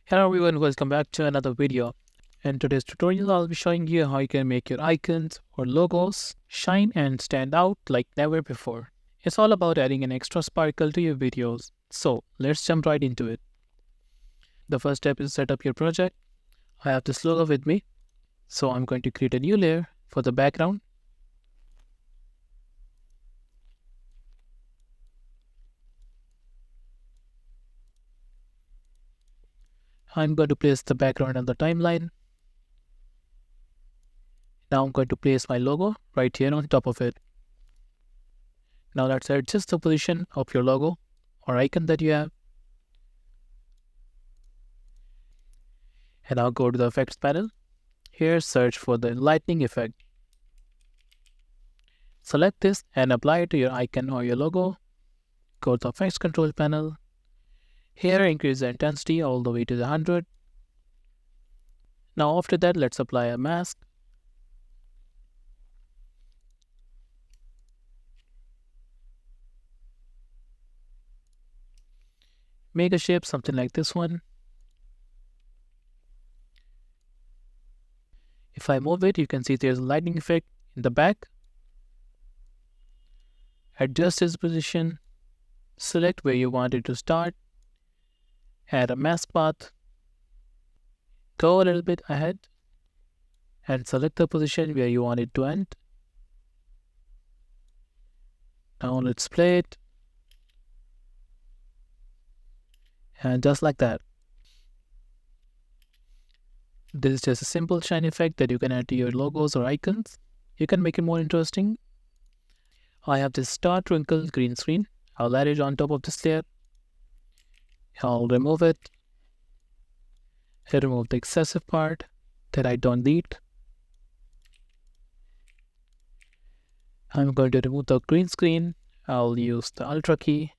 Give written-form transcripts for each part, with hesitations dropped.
Hello everyone, welcome back to another video. In today's tutorial, I'll be showing you how you can make your icons or logos shine and stand out like never before. It's all about adding an extra sparkle to your videos. So let's jump right into it. The first step is set up your project. I have this logo with me. So I'm going to create a new layer for the background. I'm going to place the background on the timeline. Now I'm going to place my logo right here on top of it. Now let's adjust the position of your logo or icon that you have. And I'll go to the effects panel. Here, search for the lightning effect. Select this and apply it to your icon or your logo. Go to the effects control panel. Here, increase the intensity all the way to the 100. Now after that, let's apply a mask. Make a shape something like this one. If I move it, you can see there's a lightning effect in the back. Adjust its position. Select where you want it to start. Add a mask path. Go a little bit ahead and select the position where you want it to end. Now let's play it. And just like that. This is just a simple shine effect that you can add to your logos or icons. You can make it more interesting. I have this star twinkle green screen. I'll add it on top of this layer. I'll remove it. I'll remove the excessive part that I don't need. I'm going to remove the green screen. I'll use the Ultra key.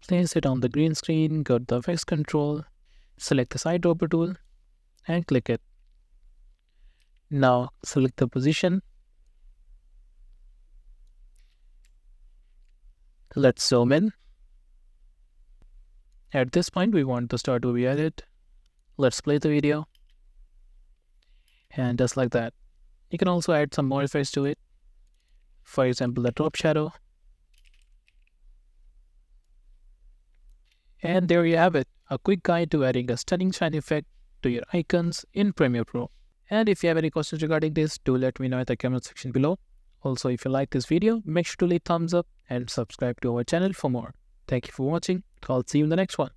Place it on the green screen. Go to the effects control. Select the side dropper tool and click it. Now select the position. Let's zoom in. At this point, we want the star to be added. Let's play the video. And just like that. You can also add some more effects to it. For example, the drop shadow. And there you have it, a quick guide to adding a stunning shine effect to your icons in Premiere Pro. And if you have any questions regarding this, do let me know in the comment section below. Also, if you like this video, make sure to leave thumbs up and subscribe to our channel for more. Thank you for watching. I'll see you in the next one.